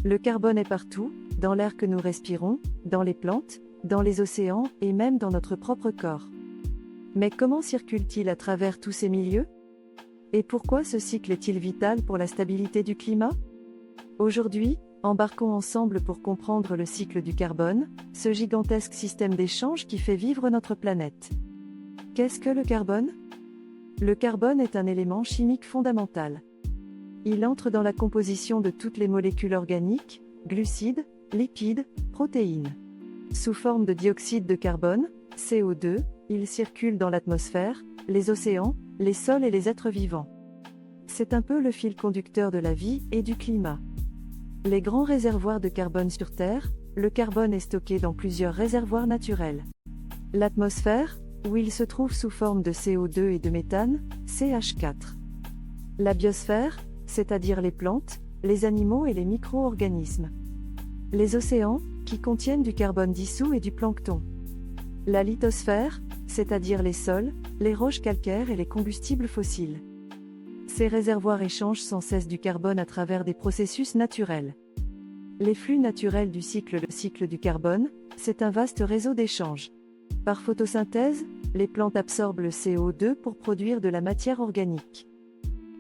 Le carbone est partout, dans l'air que nous respirons, dans les plantes, dans les océans et même dans notre propre corps. Mais comment circule-t-il à travers tous ces milieux? Et pourquoi ce cycle est-il vital pour la stabilité du climat? Aujourd'hui, embarquons ensemble pour comprendre le cycle du carbone, ce gigantesque système d'échange qui fait vivre notre planète. Qu'est-ce que le carbone? Le carbone est un élément chimique fondamental. Il entre dans la composition de toutes les molécules organiques, glucides, lipides, protéines. Sous forme de dioxyde de carbone, CO2, il circule dans l'atmosphère, les océans, les sols et les êtres vivants. C'est un peu le fil conducteur de la vie et du climat. Les grands réservoirs de carbone sur Terre, le carbone est stocké dans plusieurs réservoirs naturels. L'atmosphère, où il se trouve sous forme de CO2 et de méthane, CH4. La biosphère, c'est-à-dire les plantes, les animaux et les micro-organismes. Les océans, qui contiennent du carbone dissous et du plancton. La lithosphère, c'est-à-dire les sols, les roches calcaires et les combustibles fossiles. Ces réservoirs échangent sans cesse du carbone à travers des processus naturels. Les flux naturels du cycle. Le cycle du carbone, c'est un vaste réseau d'échanges. Par photosynthèse, les plantes absorbent le CO2 pour produire de la matière organique.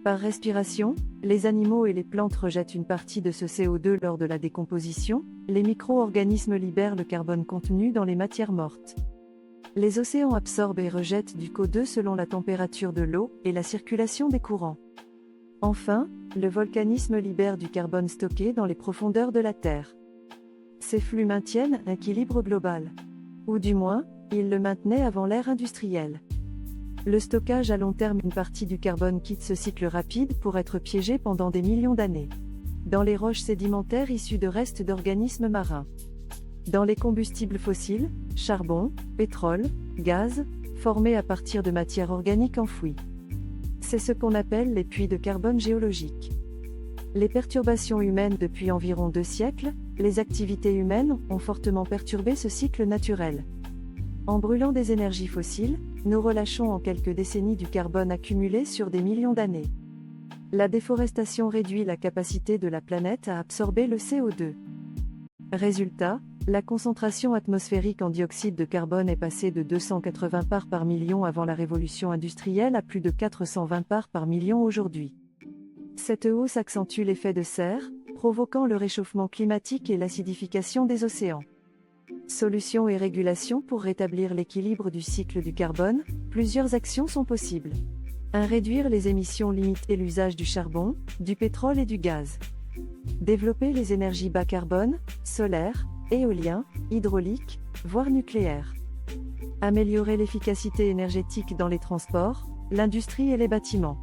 Par respiration, les animaux et les plantes rejettent une partie de ce CO2 lors de la décomposition, les micro-organismes libèrent le carbone contenu dans les matières mortes. Les océans absorbent et rejettent du CO2 selon la température de l'eau et la circulation des courants. Enfin, le volcanisme libère du carbone stocké dans les profondeurs de la Terre. Ces flux maintiennent un équilibre global. Ou du moins, ils le maintenaient avant l'ère industrielle. Le stockage à long terme. Une partie du carbone quitte ce cycle rapide pour être piégé pendant des millions d'années. Dans les roches sédimentaires issues de restes d'organismes marins. Dans les combustibles fossiles, charbon, pétrole, gaz, formés à partir de matières organiques enfouies. C'est ce qu'on appelle les puits de carbone géologiques. Les perturbations humaines. Depuis environ 2 siècles, les activités humaines ont fortement perturbé ce cycle naturel. En brûlant des énergies fossiles, nous relâchons en quelques décennies du carbone accumulé sur des millions d'années. La déforestation réduit la capacité de la planète à absorber le CO2. Résultat, la concentration atmosphérique en dioxyde de carbone est passée de 280 parts par million avant la révolution industrielle à plus de 420 parts par million aujourd'hui. Cette hausse accentue l'effet de serre, provoquant le réchauffement climatique et l'acidification des océans. Solutions et régulations. Pour rétablir l'équilibre du cycle du carbone, plusieurs actions sont possibles. 1. Réduire les émissions. Limiter l'usage du charbon, du pétrole et du gaz. Développer les énergies bas carbone, solaire, éolien, hydraulique, voire nucléaire. Améliorer l'efficacité énergétique dans les transports, l'industrie et les bâtiments.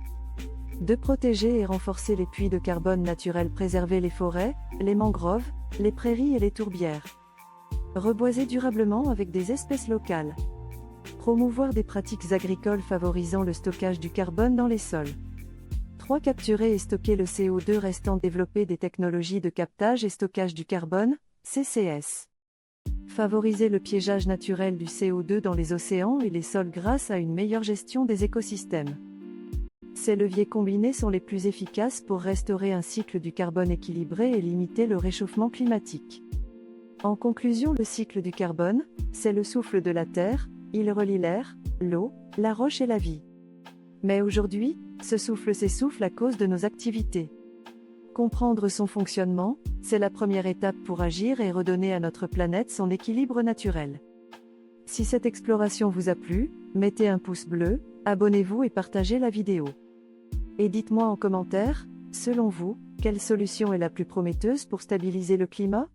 2. Protéger et renforcer les puits de carbone naturels. Préserver les forêts, les mangroves, les prairies et les tourbières. Reboiser durablement avec des espèces locales. Promouvoir des pratiques agricoles favorisant le stockage du carbone dans les sols. 3. Capturer et stocker le CO2 restant. Développer des technologies de captage et stockage du carbone, CCS. Favoriser le piégeage naturel du CO2 dans les océans et les sols grâce à une meilleure gestion des écosystèmes. Ces leviers combinés sont les plus efficaces pour restaurer un cycle du carbone équilibré et limiter le réchauffement climatique. En conclusion, le cycle du carbone, c'est le souffle de la Terre, il relie l'air, l'eau, la roche et la vie. Mais aujourd'hui, ce souffle s'essouffle à cause de nos activités. Comprendre son fonctionnement, c'est la première étape pour agir et redonner à notre planète son équilibre naturel. Si cette exploration vous a plu, mettez un pouce bleu, abonnez-vous et partagez la vidéo. Et dites-moi en commentaire, selon vous, quelle solution est la plus prometteuse pour stabiliser le climat ?